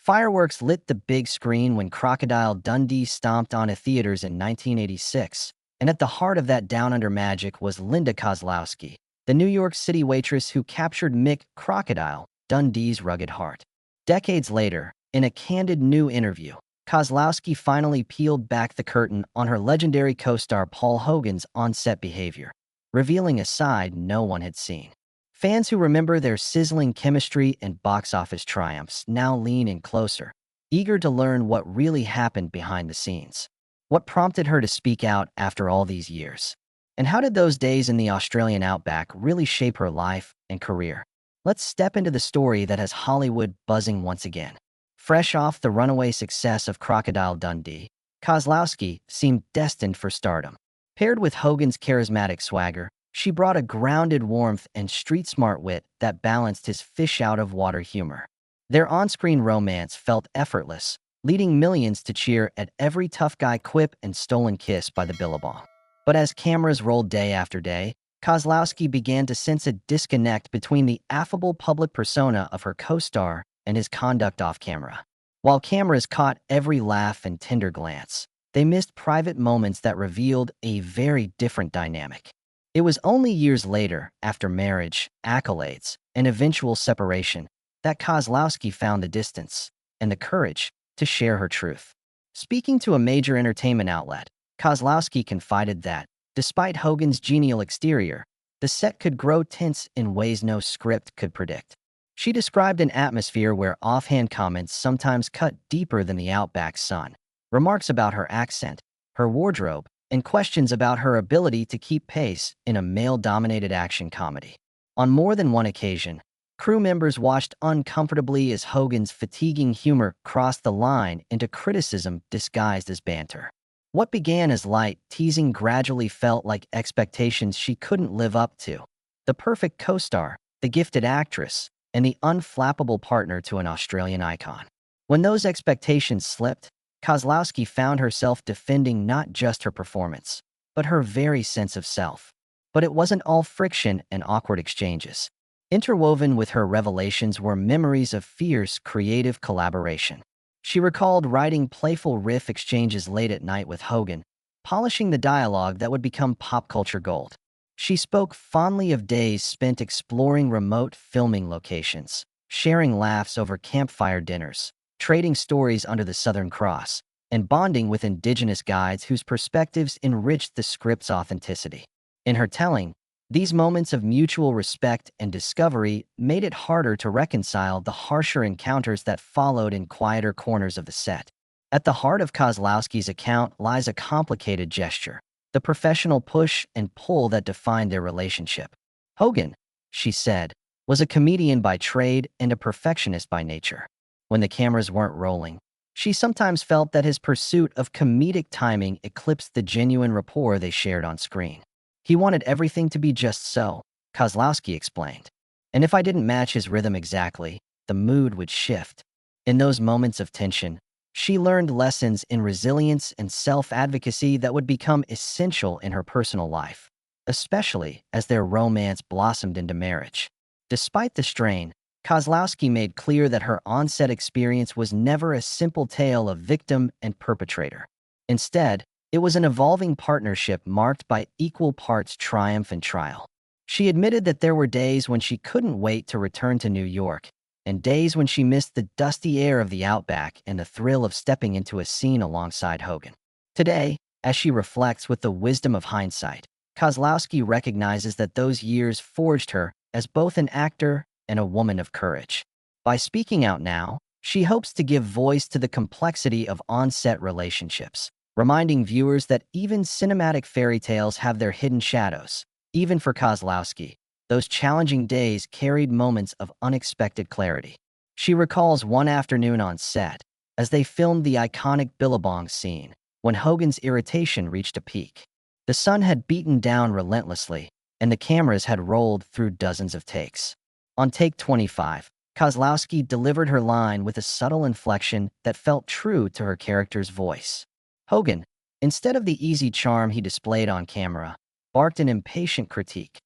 Fireworks lit the big screen when Crocodile Dundee stomped onto theaters in 1986, and at the heart of that down-under magic was Linda Kozlowski, the New York City waitress who captured Mick Crocodile Dundee's rugged heart. Decades later, in a candid new interview, Kozlowski finally peeled back the curtain on her legendary co-star Paul Hogan's on-set behavior, revealing a side no one had seen. Fans who remember their sizzling chemistry and box office triumphs now lean in closer, eager to learn what really happened behind the scenes. What prompted her to speak out after all these years? And how did those days in the Australian outback really shape her life and career? Let's step into the story that has Hollywood buzzing once again. Fresh off the runaway success of Crocodile Dundee, Kozlowski seemed destined for stardom. Paired with Hogan's charismatic swagger, she brought a grounded warmth and street-smart wit that balanced his fish-out-of-water humor. Their on-screen romance felt effortless, leading millions to cheer at every tough guy quip and stolen kiss by the Billabong. But as cameras rolled day after day, Kozlowski began to sense a disconnect between the affable public persona of her co-star and his conduct off-camera. While cameras caught every laugh and tender glance, they missed private moments that revealed a very different dynamic. It was only years later, after marriage, accolades, and eventual separation, that Kozlowski found the distance and the courage to share her truth. Speaking to a major entertainment outlet, Kozlowski confided that, despite Hogan's genial exterior, the set could grow tense in ways no script could predict. She described an atmosphere where offhand comments sometimes cut deeper than the outback's sun, remarks about her accent, her wardrobe, and questions about her ability to keep pace in a male-dominated action comedy. On more than one occasion, crew members watched uncomfortably as Hogan's fatiguing humor crossed the line into criticism disguised as banter. What began as light teasing gradually felt like expectations she couldn't live up to. The perfect co-star, the gifted actress, and the unflappable partner to an Australian icon. When those expectations slipped, Kozlowski found herself defending not just her performance, but her very sense of self. But it wasn't all friction and awkward exchanges. Interwoven with her revelations were memories of fierce, creative collaboration. She recalled writing playful riff exchanges late at night with Hogan, polishing the dialogue that would become pop culture gold. She spoke fondly of days spent exploring remote filming locations, sharing laughs over campfire dinners, trading stories under the Southern Cross, and bonding with indigenous guides whose perspectives enriched the script's authenticity. In her telling, these moments of mutual respect and discovery made it harder to reconcile the harsher encounters that followed in quieter corners of the set. At the heart of Kozlowski's account lies a complicated gesture, the professional push and pull that defined their relationship. Hogan, she said, was a comedian by trade and a perfectionist by nature. When the cameras weren't rolling, she sometimes felt that his pursuit of comedic timing eclipsed the genuine rapport they shared on screen. He wanted everything to be just so, Kozlowski explained. And if I didn't match his rhythm exactly, the mood would shift. In those moments of tension, she learned lessons in resilience and self-advocacy that would become essential in her personal life, especially as their romance blossomed into marriage. Despite the strain, Kozlowski made clear that her on-set experience was never a simple tale of victim and perpetrator. Instead, it was an evolving partnership marked by equal parts triumph and trial. She admitted that there were days when she couldn't wait to return to New York, and days when she missed the dusty air of the outback and the thrill of stepping into a scene alongside Hogan. Today, as she reflects with the wisdom of hindsight, Kozlowski recognizes that those years forged her as both an actor and a woman of courage. By speaking out now, she hopes to give voice to the complexity of on-set relationships, reminding viewers that even cinematic fairy tales have their hidden shadows. Even for Kozlowski, those challenging days carried moments of unexpected clarity. She recalls one afternoon on set, as they filmed the iconic Billabong scene, when Hogan's irritation reached a peak. The sun had beaten down relentlessly, and the cameras had rolled through dozens of takes. On take 25, Kozlowski delivered her line with a subtle inflection that felt true to her character's voice. Hogan, instead of the easy charm he displayed on camera, barked an impatient critique.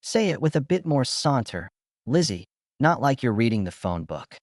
"Say it with a bit more saunter, Lizzie, not like you're reading the phone book."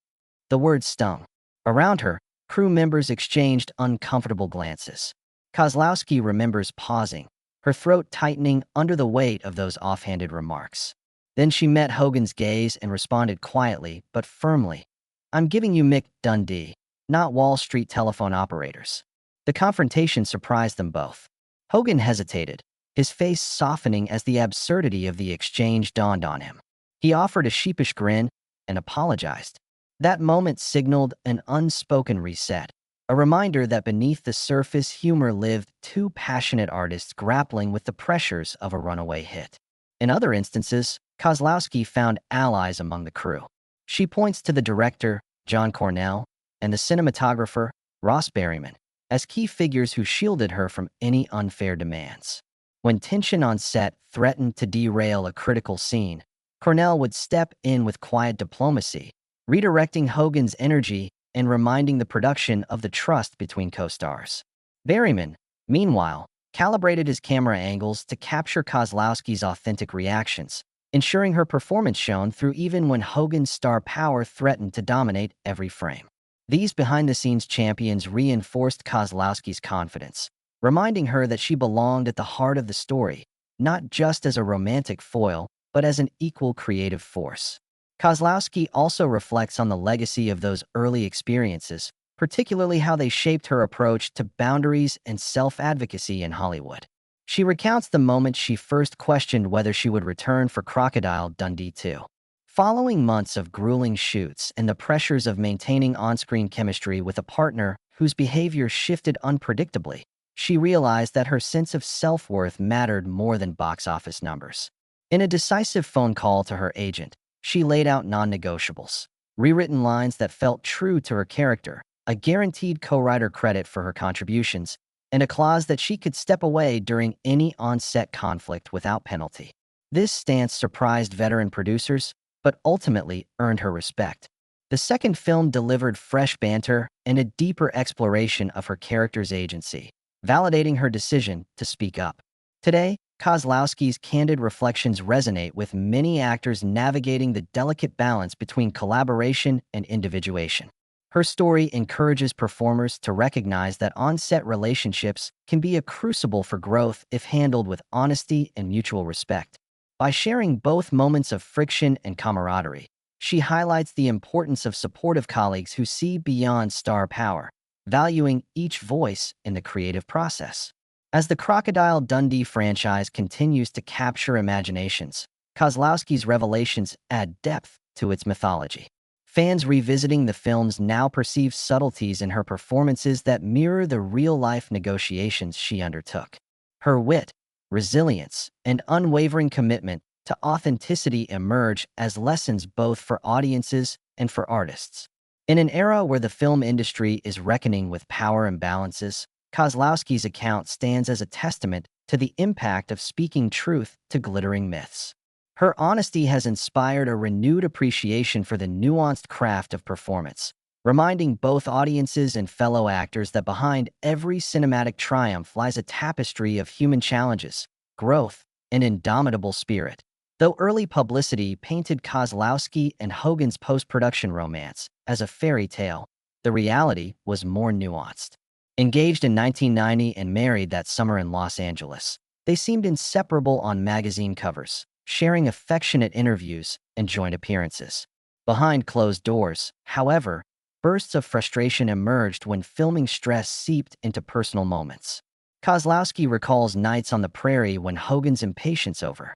The word stung. Around her, crew members exchanged uncomfortable glances. Kozlowski remembers pausing, her throat tightening under the weight of those offhanded remarks. Then she met Hogan's gaze and responded quietly but firmly, "I'm giving you Mick Dundee, not Wall Street telephone operators." The confrontation surprised them both. Hogan hesitated, his face softening as the absurdity of the exchange dawned on him. He offered a sheepish grin and apologized. That moment signaled an unspoken reset, a reminder that beneath the surface humor lived two passionate artists grappling with the pressures of a runaway hit. In other instances, Kozlowski found allies among the crew. She points to the director, John Cornell, and the cinematographer, Ross Berryman, as key figures who shielded her from any unfair demands. When tension on set threatened to derail a critical scene, Cornell would step in with quiet diplomacy, redirecting Hogan's energy and reminding the production of the trust between co-stars. Berryman, meanwhile, calibrated his camera angles to capture Kozlowski's authentic reactions, ensuring her performance shone through even when Hogan's star power threatened to dominate every frame. These behind-the-scenes champions reinforced Kozlowski's confidence, reminding her that she belonged at the heart of the story, not just as a romantic foil, but as an equal creative force. Kozlowski also reflects on the legacy of those early experiences, particularly how they shaped her approach to boundaries and self-advocacy in Hollywood. She recounts the moment she first questioned whether she would return for Crocodile Dundee 2. Following months of grueling shoots and the pressures of maintaining on-screen chemistry with a partner whose behavior shifted unpredictably, she realized that her sense of self-worth mattered more than box office numbers. In a decisive phone call to her agent, she laid out non-negotiables, rewritten lines that felt true to her character, a guaranteed co-writer credit for her contributions, and a clause that she could step away during any on-set conflict without penalty. This stance surprised veteran producers, but ultimately earned her respect. The second film delivered fresh banter and a deeper exploration of her character's agency, validating her decision to speak up. Today, Kozlowski's candid reflections resonate with many actors navigating the delicate balance between collaboration and individuation. Her story encourages performers to recognize that on-set relationships can be a crucible for growth if handled with honesty and mutual respect. By sharing both moments of friction and camaraderie, she highlights the importance of supportive colleagues who see beyond star power, valuing each voice in the creative process. As the Crocodile Dundee franchise continues to capture imaginations, Kozlowski's revelations add depth to its mythology. Fans revisiting the films now perceive subtleties in her performances that mirror the real-life negotiations she undertook. Her wit, resilience, and unwavering commitment to authenticity emerge as lessons both for audiences and for artists. In an era where the film industry is reckoning with power imbalances, Kozlowski's account stands as a testament to the impact of speaking truth to glittering myths. Her honesty has inspired a renewed appreciation for the nuanced craft of performance, reminding both audiences and fellow actors that behind every cinematic triumph lies a tapestry of human challenges, growth, and indomitable spirit. Though early publicity painted Kozlowski and Hogan's post-production romance as a fairy tale, the reality was more nuanced. Engaged in 1990 and married that summer in Los Angeles, they seemed inseparable on magazine covers, sharing affectionate interviews and joint appearances. Behind closed doors, however, bursts of frustration emerged when filming stress seeped into personal moments. Kozlowski recalls nights on the prairie when Hogan's impatience over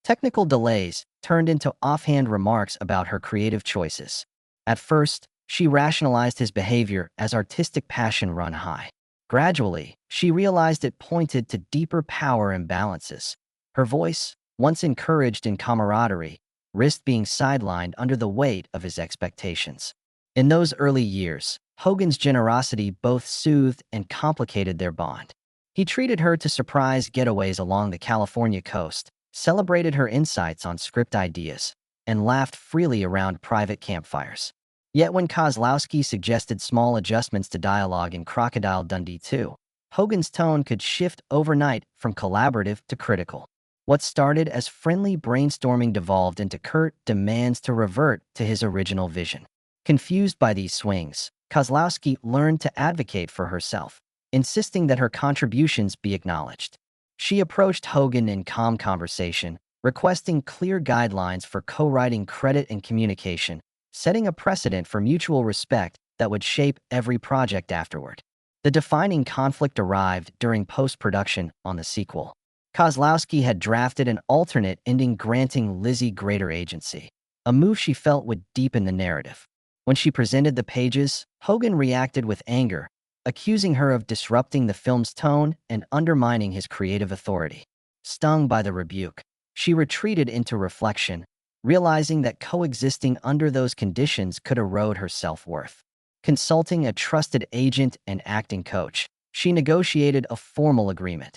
technical delays turned into offhand remarks about her creative choices. At first, she rationalized his behavior as artistic passion run high. Gradually, she realized it pointed to deeper power imbalances. Her voice, once encouraged in camaraderie, risked being sidelined under the weight of his expectations. In those early years, Hogan's generosity both soothed and complicated their bond. He treated her to surprise getaways along the California coast, celebrated her insights on script ideas, and laughed freely around private campfires. Yet when Kozlowski suggested small adjustments to dialogue in Crocodile Dundee 2, Hogan's tone could shift overnight from collaborative to critical. What started as friendly brainstorming devolved into curt demands to revert to his original vision. Confused by these swings, Kozlowski learned to advocate for herself, insisting that her contributions be acknowledged. She approached Hogan in calm conversation, requesting clear guidelines for co-writing credit and communication, setting a precedent for mutual respect that would shape every project afterward. The defining conflict arrived during post-production on the sequel. Kozlowski had drafted an alternate ending granting Lizzie greater agency, a move she felt would deepen the narrative. When she presented the pages, Hogan reacted with anger, accusing her of disrupting the film's tone and undermining his creative authority. Stung by the rebuke, she retreated into reflection, realizing that coexisting under those conditions could erode her self-worth. Consulting a trusted agent and acting coach, she negotiated a formal agreement.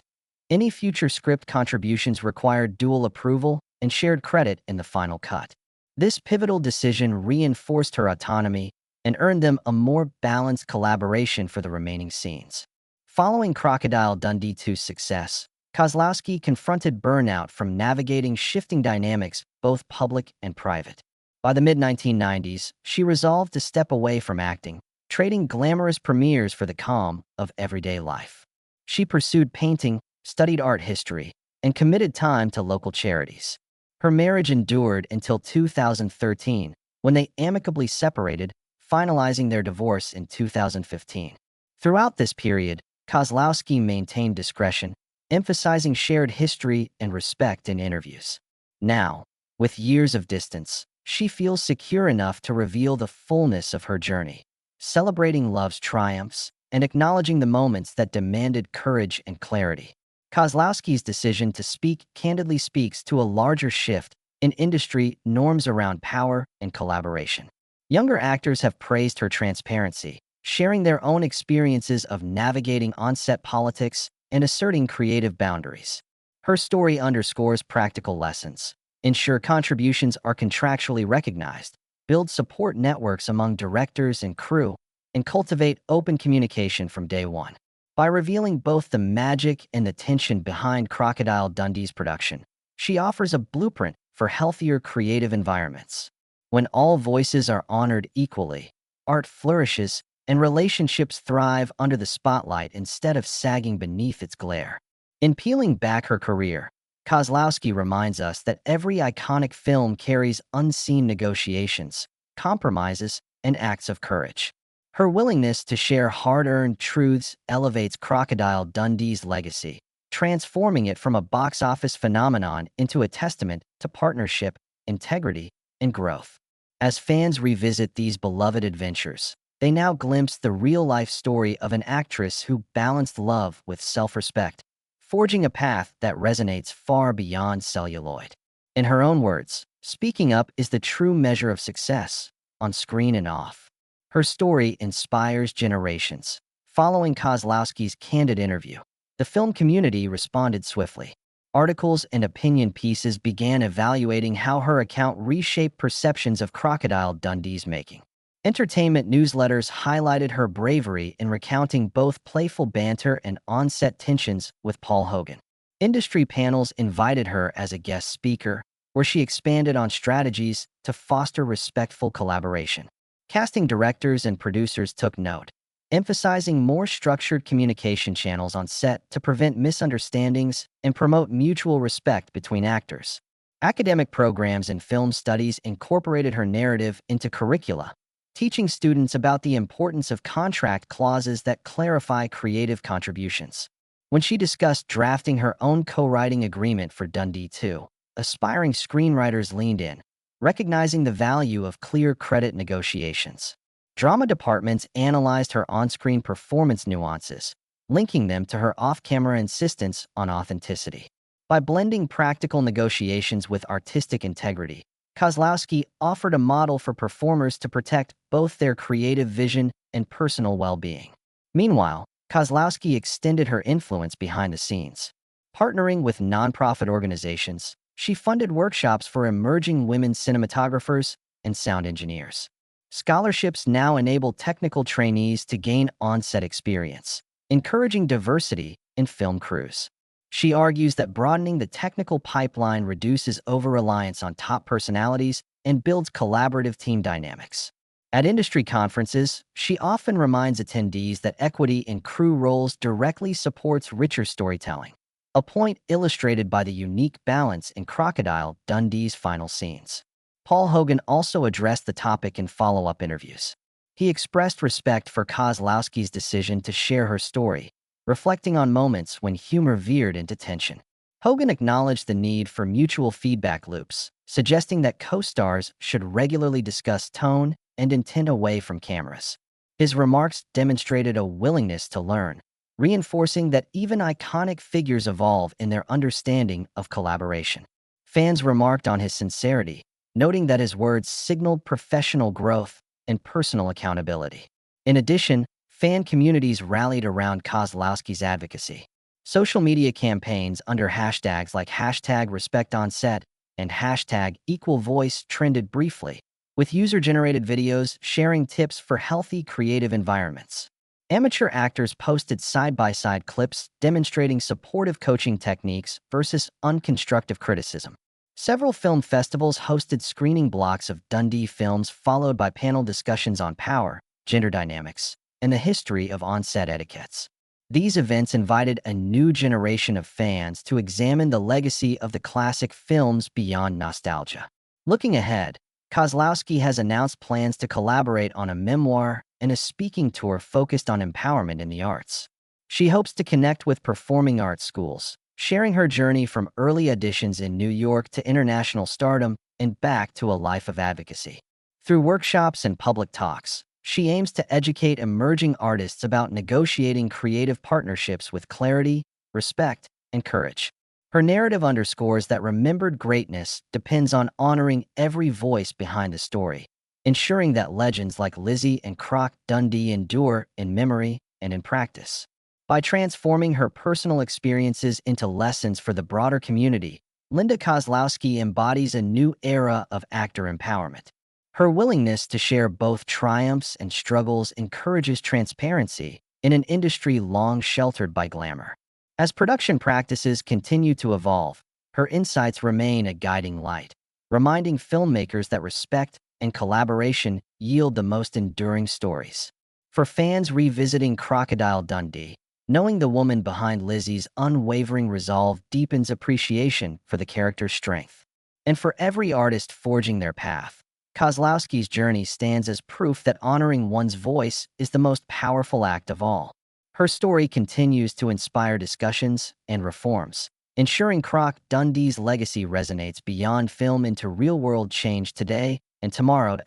Any future script contributions required dual approval and shared credit in the final cut. This pivotal decision reinforced her autonomy and earned them a more balanced collaboration for the remaining scenes. Following Crocodile Dundee 2's success, Kozlowski confronted burnout from navigating shifting dynamics, both public and private. By the mid-1990s, she resolved to step away from acting, trading glamorous premieres for the calm of everyday life. She pursued painting, studied art history, and committed time to local charities. Her marriage endured until 2013, when they amicably separated, finalizing their divorce in 2015. Throughout this period, Kozlowski maintained discretion, emphasizing shared history and respect in interviews. Now, with years of distance, she feels secure enough to reveal the fullness of her journey, celebrating love's triumphs and acknowledging the moments that demanded courage and clarity. Kozlowski's decision to speak candidly speaks to a larger shift in industry norms around power and collaboration. Younger actors have praised her transparency, sharing their own experiences of navigating on-set politics and asserting creative boundaries. Her story underscores practical lessons: ensure contributions are contractually recognized, build support networks among directors and crew, and cultivate open communication from day one. By revealing both the magic and the tension behind Crocodile Dundee's production, she offers a blueprint for healthier creative environments. When all voices are honored equally, art flourishes and relationships thrive under the spotlight instead of sagging beneath its glare. In peeling back her career, Kozlowski reminds us that every iconic film carries unseen negotiations, compromises, and acts of courage. Her willingness to share hard-earned truths elevates Crocodile Dundee's legacy, transforming it from a box office phenomenon into a testament to partnership, integrity, and growth. As fans revisit these beloved adventures, they now glimpse the real-life story of an actress who balanced love with self-respect, forging a path that resonates far beyond celluloid. In her own words, speaking up is the true measure of success, on screen and off. Her story inspires generations. Following Kozlowski's candid interview, the film community responded swiftly. Articles and opinion pieces began evaluating how her account reshaped perceptions of Crocodile Dundee's making. Entertainment newsletters highlighted her bravery in recounting both playful banter and on-set tensions with Paul Hogan. Industry panels invited her as a guest speaker, where she expanded on strategies to foster respectful collaboration. Casting directors and producers took note, emphasizing more structured communication channels on set to prevent misunderstandings and promote mutual respect between actors. Academic programs and film studies incorporated her narrative into curricula, teaching students about the importance of contract clauses that clarify creative contributions. When she discussed drafting her own co-writing agreement for Dundee 2, aspiring screenwriters leaned in, recognizing the value of clear credit negotiations. Drama departments analyzed her on-screen performance nuances, linking them to her off-camera insistence on authenticity. By blending practical negotiations with artistic integrity, Kozlowski offered a model for performers to protect both their creative vision and personal well-being. Meanwhile, Kozlowski extended her influence behind the scenes. Partnering with nonprofit organizations, she funded workshops for emerging women cinematographers and sound engineers. Scholarships now enable technical trainees to gain on-set experience, encouraging diversity in film crews. She argues that broadening the technical pipeline reduces over-reliance on top personalities and builds collaborative team dynamics. At industry conferences, she often reminds attendees that equity in crew roles directly supports richer storytelling, a point illustrated by the unique balance in Crocodile Dundee's final scenes. Paul Hogan also addressed the topic in follow-up interviews. He expressed respect for Kozlowski's decision to share her story, reflecting on moments when humor veered into tension. Hogan acknowledged the need for mutual feedback loops, suggesting that co-stars should regularly discuss tone and intent away from cameras. His remarks demonstrated a willingness to learn, reinforcing that even iconic figures evolve in their understanding of collaboration. Fans remarked on his sincerity, noting that his words signaled professional growth and personal accountability. In addition, fan communities rallied around Kozlowski's advocacy. Social media campaigns under hashtags like #RespectOnSet and #EqualVoice trended briefly, with user-generated videos sharing tips for healthy creative environments. Amateur actors posted side-by-side clips demonstrating supportive coaching techniques versus unconstructive criticism. Several film festivals hosted screening blocks of Dundee films followed by panel discussions on power, gender dynamics, and the history of on-set etiquettes. These events invited a new generation of fans to examine the legacy of the classic films beyond nostalgia. Looking ahead, Kozlowski has announced plans to collaborate on a memoir and a speaking tour focused on empowerment in the arts. She hopes to connect with performing arts schools, sharing her journey from early auditions in New York to international stardom and back to a life of advocacy. Through workshops and public talks, she aims to educate emerging artists about negotiating creative partnerships with clarity, respect, and courage. Her narrative underscores that remembered greatness depends on honoring every voice behind the story, ensuring that legends like Lizzie and Croc Dundee endure in memory and in practice. By transforming her personal experiences into lessons for the broader community, Linda Kozlowski embodies a new era of actor empowerment. Her willingness to share both triumphs and struggles encourages transparency in an industry long sheltered by glamour. As production practices continue to evolve, her insights remain a guiding light, reminding filmmakers that respect and collaboration yield the most enduring stories. For fans revisiting Crocodile Dundee, knowing the woman behind Lizzie's unwavering resolve deepens appreciation for the character's strength. And for every artist forging their path, Kozlowski's journey stands as proof that honoring one's voice is the most powerful act of all. Her story continues to inspire discussions and reforms, ensuring Croc Dundee's legacy resonates beyond film into real-world change today and tomorrow.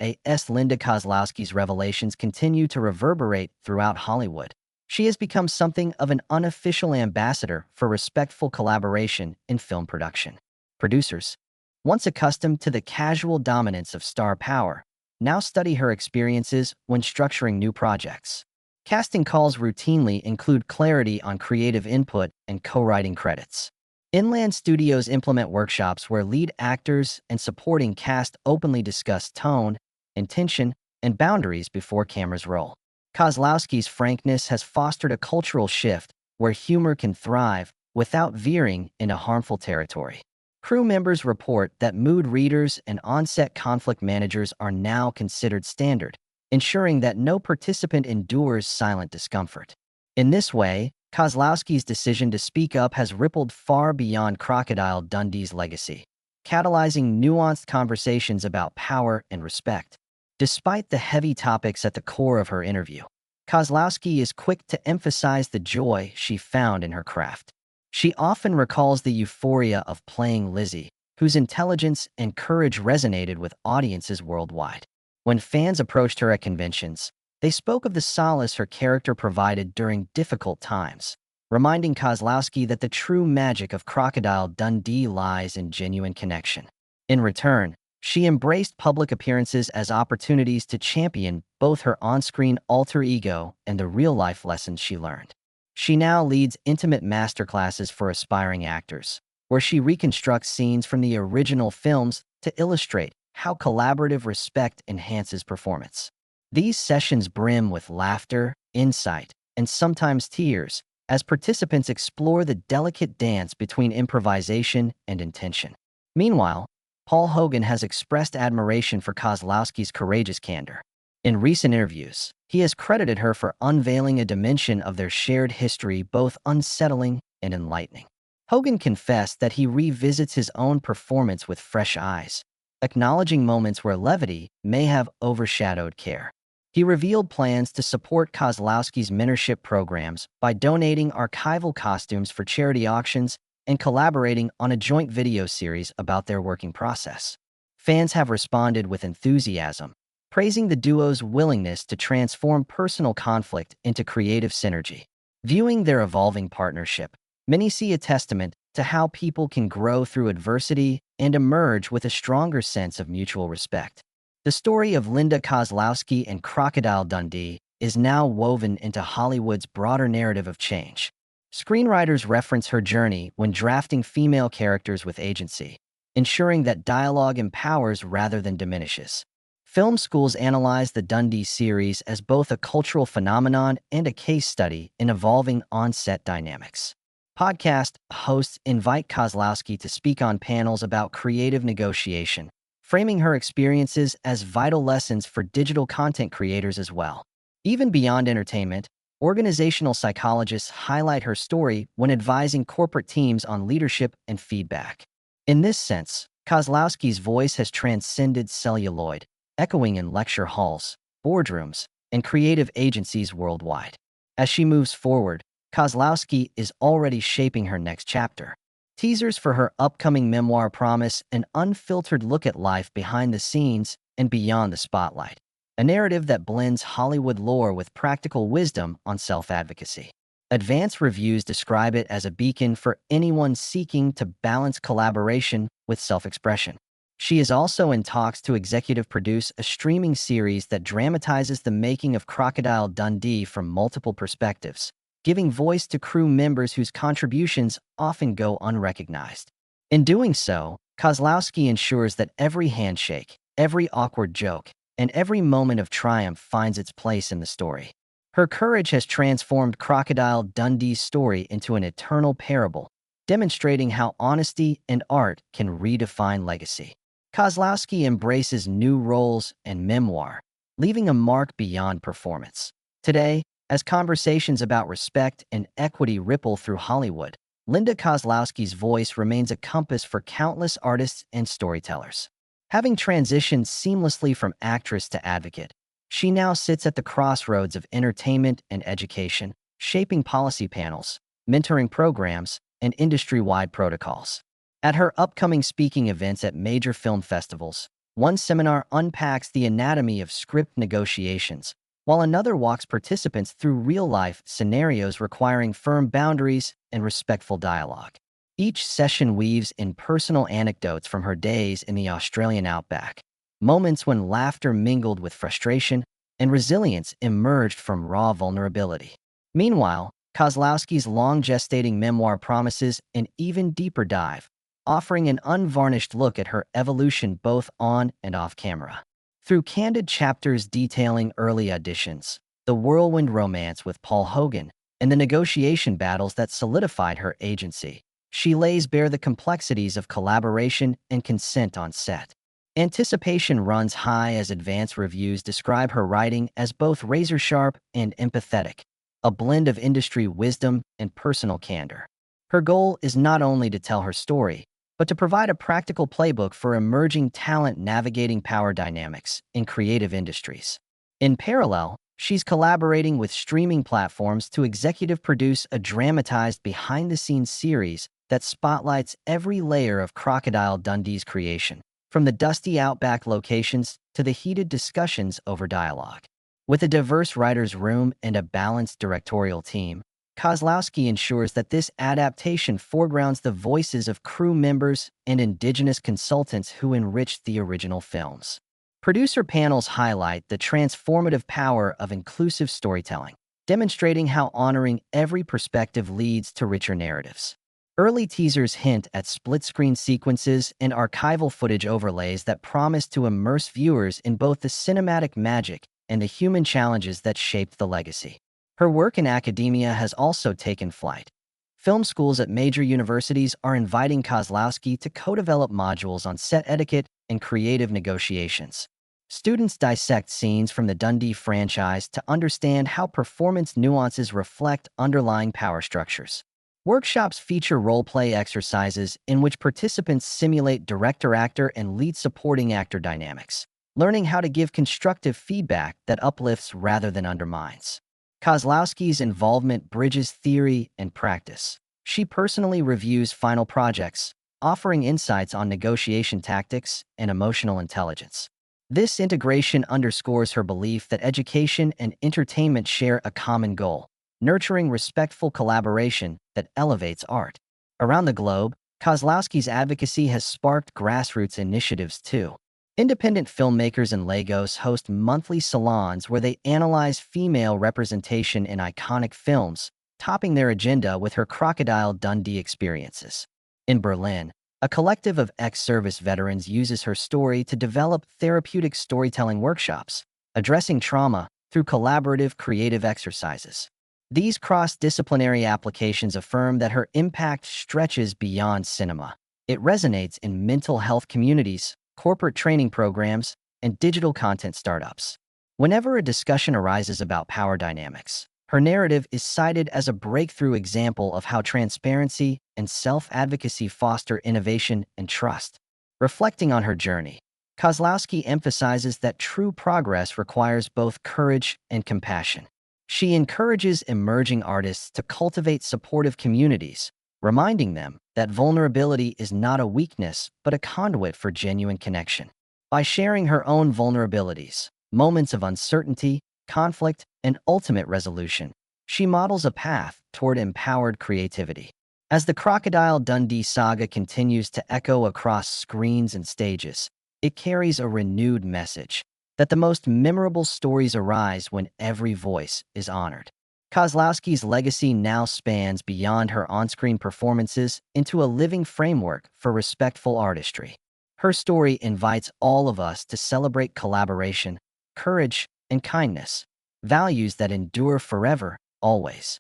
Linda Kozlowski's revelations continue to reverberate throughout Hollywood. She has become something of an unofficial ambassador for respectful collaboration in film production. Producers, once accustomed to the casual dominance of star power, now study her experiences when structuring new projects. Casting calls routinely include clarity on creative input and co-writing credits. Inland studios implement workshops where lead actors and supporting cast openly discuss tone, intention, and boundaries before cameras roll. Kozlowski's frankness has fostered a cultural shift where humor can thrive without veering into harmful territory. Crew members report that mood readers and on-set conflict managers are now considered standard, ensuring that no participant endures silent discomfort. In this way, Kozlowski's decision to speak up has rippled far beyond Crocodile Dundee's legacy, catalyzing nuanced conversations about power and respect. Despite the heavy topics at the core of her interview, Kozlowski is quick to emphasize the joy she found in her craft. She often recalls the euphoria of playing Lizzie, whose intelligence and courage resonated with audiences worldwide. When fans approached her at conventions, they spoke of the solace her character provided during difficult times, reminding Kozlowski that the true magic of Crocodile Dundee lies in genuine connection. In return, she embraced public appearances as opportunities to champion both her on-screen alter ego and the real-life lessons she learned. She now leads intimate masterclasses for aspiring actors, where she reconstructs scenes from the original films to illustrate how collaborative respect enhances performance. These sessions brim with laughter, insight, and sometimes tears as participants explore the delicate dance between improvisation and intention. Meanwhile, Paul Hogan has expressed admiration for Kozlowski's courageous candor. In recent interviews, he has credited her for unveiling a dimension of their shared history both unsettling and enlightening. Hogan confessed that he revisits his own performance with fresh eyes, acknowledging moments where levity may have overshadowed care. He revealed plans to support Kozlowski's mentorship programs by donating archival costumes for charity auctions and collaborating on a joint video series about their working process. Fans have responded with enthusiasm, praising the duo's willingness to transform personal conflict into creative synergy. Viewing their evolving partnership, many see a testament to how people can grow through adversity and emerge with a stronger sense of mutual respect. The story of Linda Kozlowski and Crocodile Dundee is now woven into Hollywood's broader narrative of change. Screenwriters reference her journey when drafting female characters with agency, ensuring that dialogue empowers rather than diminishes. Film schools analyze the Dundee series as both a cultural phenomenon and a case study in evolving on-set dynamics. Podcast hosts invite Kozlowski to speak on panels about creative negotiation, framing her experiences as vital lessons for digital content creators as well. Even beyond entertainment, organizational psychologists highlight her story when advising corporate teams on leadership and feedback. In this sense, Kozlowski's voice has transcended celluloid, echoing in lecture halls, boardrooms, and creative agencies worldwide. As she moves forward, Kozlowski is already shaping her next chapter. Teasers for her upcoming memoir promise an unfiltered look at life behind the scenes and beyond the spotlight, a narrative that blends Hollywood lore with practical wisdom on self-advocacy. Advanced reviews describe it as a beacon for anyone seeking to balance collaboration with self-expression. She is also in talks to executive produce a streaming series that dramatizes the making of Crocodile Dundee from multiple perspectives, giving voice to crew members whose contributions often go unrecognized. In doing so, Kozlowski ensures that every handshake, every awkward joke, and every moment of triumph finds its place in the story. Her courage has transformed Crocodile Dundee's story into an eternal parable, demonstrating how honesty and art can redefine legacy. Kozlowski embraces new roles and memoir, leaving a mark beyond performance. Today, as conversations about respect and equity ripple through Hollywood, Linda Kozlowski's voice remains a compass for countless artists and storytellers. Having transitioned seamlessly from actress to advocate, she now sits at the crossroads of entertainment and education, shaping policy panels, mentoring programs, and industry-wide protocols. At her upcoming speaking events at major film festivals, one seminar unpacks the anatomy of script negotiations, while another walks participants through real-life scenarios requiring firm boundaries and respectful dialogue. Each session weaves in personal anecdotes from her days in the Australian outback, moments when laughter mingled with frustration and resilience emerged from raw vulnerability. Meanwhile, Kozlowski's long-gestating memoir promises an even deeper dive, offering an unvarnished look at her evolution both on and off camera. Through candid chapters detailing early auditions, the whirlwind romance with Paul Hogan, and the negotiation battles that solidified her agency, she lays bare the complexities of collaboration and consent on set. Anticipation runs high as advance reviews describe her writing as both razor-sharp and empathetic, a blend of industry wisdom and personal candor. Her goal is not only to tell her story, but to provide a practical playbook for emerging talent navigating power dynamics in creative industries. In parallel, she's collaborating with streaming platforms to executive produce a dramatized behind-the-scenes series that spotlights every layer of Crocodile Dundee's creation, from the dusty outback locations to the heated discussions over dialogue. With a diverse writer's room and a balanced directorial team, Kozlowski ensures that this adaptation foregrounds the voices of crew members and indigenous consultants who enriched the original films. Producer panels highlight the transformative power of inclusive storytelling, demonstrating how honoring every perspective leads to richer narratives. Early teasers hint at split-screen sequences and archival footage overlays that promise to immerse viewers in both the cinematic magic and the human challenges that shaped the legacy. Her work in academia has also taken flight. Film schools at major universities are inviting Kozlowski to co-develop modules on set etiquette and creative negotiations. Students dissect scenes from the Dundee franchise to understand how performance nuances reflect underlying power structures. Workshops feature role-play exercises in which participants simulate director-actor and lead supporting actor dynamics, learning how to give constructive feedback that uplifts rather than undermines. Kozlowski's involvement bridges theory and practice. She personally reviews final projects, offering insights on negotiation tactics and emotional intelligence. This integration underscores her belief that education and entertainment share a common goal: nurturing respectful collaboration that elevates art. Around the globe, Kozlowski's advocacy has sparked grassroots initiatives too. Independent filmmakers in Lagos host monthly salons where they analyze female representation in iconic films, topping their agenda with her Crocodile Dundee experiences. In Berlin, a collective of ex-service veterans uses her story to develop therapeutic storytelling workshops, addressing trauma through collaborative creative exercises. These cross-disciplinary applications affirm that her impact stretches beyond cinema. It resonates in mental health communities, corporate training programs, and digital content startups. Whenever a discussion arises about power dynamics, her narrative is cited as a breakthrough example of how transparency and self-advocacy foster innovation and trust. Reflecting on her journey, Kozlowski emphasizes that true progress requires both courage and compassion. She encourages emerging artists to cultivate supportive communities, reminding them that vulnerability is not a weakness but a conduit for genuine connection. By sharing her own vulnerabilities, moments of uncertainty, conflict, and ultimate resolution, she models a path toward empowered creativity. As the Crocodile Dundee saga continues to echo across screens and stages, it carries a renewed message that the most memorable stories arise when every voice is honored. Kozlowski's legacy now spans beyond her on-screen performances into a living framework for respectful artistry. Her story invites all of us to celebrate collaboration, courage, and kindness, values that endure forever, always.